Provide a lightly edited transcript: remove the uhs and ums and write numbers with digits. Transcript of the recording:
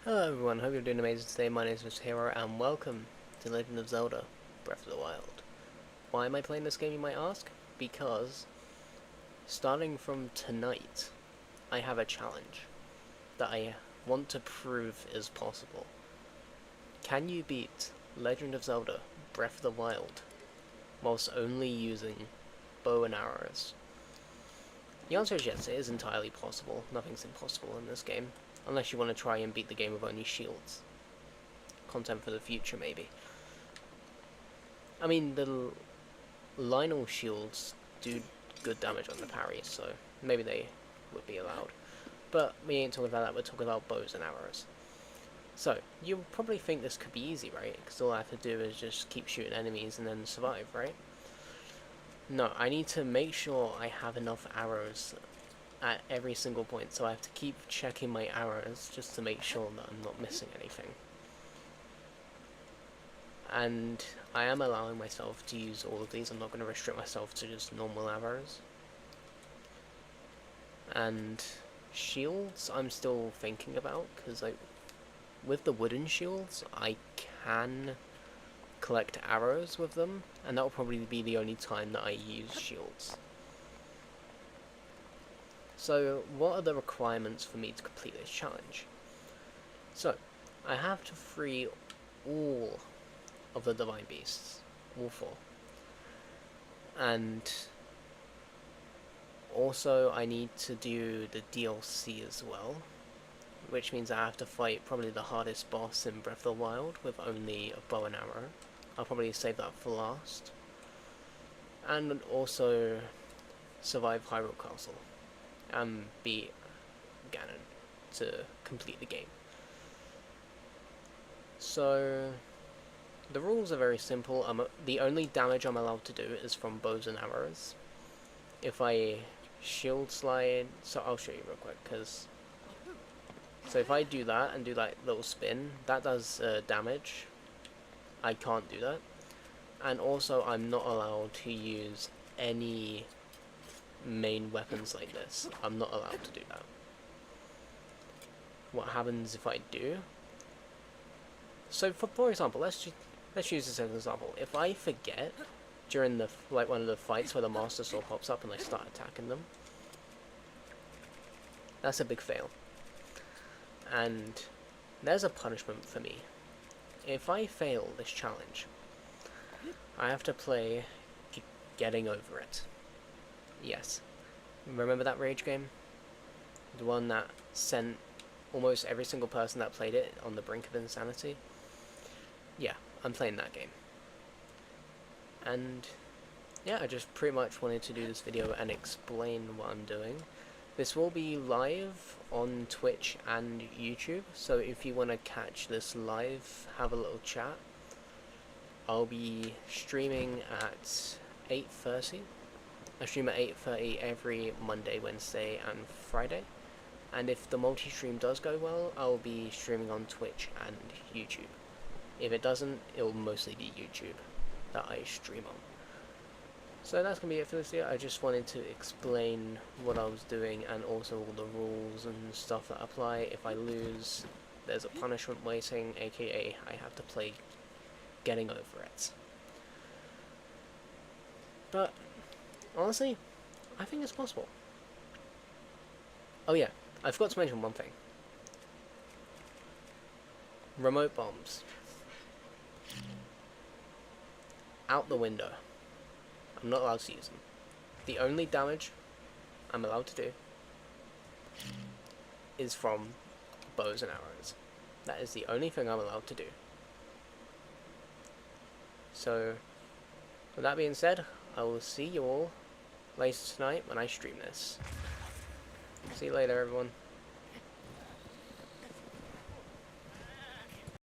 Hello everyone, hope you're doing amazing today. My name is Mr. Hero and welcome to Legend of Zelda Breath of the Wild. Why am I playing this game, you might ask? Because starting from tonight I have a challenge that I want to prove is possible. Can you beat Legend of Zelda Breath of the Wild whilst only using bow and arrows? The answer is yes, it is entirely possible. Nothing's impossible in this game. Unless you want to try and beat the game with only shields. Content for the future, maybe. I mean, the Lionel shields do good damage on the parry, so maybe they would be allowed. But we ain't talking about that, we're talking about bows and arrows. So, you'll probably think this could be easy, right? Because all I have to do is just keep shooting enemies and then survive, right? No, I need to make sure I have enough arrows at every single point, so I have to keep checking my arrows just to make sure that I'm not missing anything. And I am allowing myself to use all of these. I'm not going to restrict myself to just normal arrows. And shields I'm still thinking about, because with the wooden shields I can collect arrows with them, and that will probably be the only time that I use shields. So what are the requirements for me to complete this challenge? So I have to free all of the divine beasts, all four, and also I need to do the DLC as well, which means I have to fight probably the hardest boss in Breath of the Wild with only a bow and arrow. I'll probably save that for last. And also survive Hyrule Castle and beat Ganon to complete the game. So the rules are very simple. The only damage I'm allowed to do is from bows and arrows. If I shield slide, so I'll show you real quick, so if I do that and do like little spin, that does damage. I can't do that. And also I'm not allowed to use any main weapons like this. I'm not allowed to do that. What happens if I do? So for example, let's use this as an example. If I forget during one of the fights where the Master Sword pops up and I start attacking them, that's a big fail. And there's a punishment for me. If I fail this challenge, I have to play Getting Over It. Yes. Remember that Rage game? The one that sent almost every single person that played it on the brink of insanity? Yeah, I'm playing that game. And yeah, I just pretty much wanted to do this video and explain what I'm doing. This will be live on Twitch and YouTube, so if you want to catch this live, have a little chat. I'll be streaming at 8:30. I stream at 8:30 every Monday, Wednesday, and Friday. And if the multi-stream does go well, I'll be streaming on Twitch and YouTube. If it doesn't, it'll mostly be YouTube that I stream on. So that's going to be it for this video. I just wanted to explain what I was doing and also all the rules and stuff that apply. If I lose, there's a punishment waiting, aka I have to play Getting Over It. But honestly, I think it's possible. Oh yeah, I forgot to mention one thing. Remote bombs. Out the window. I'm not allowed to use them. The only damage I'm allowed to do is from bows and arrows. That is the only thing I'm allowed to do. So, with that being said, I will see you all later tonight when I stream this. See you later, everyone.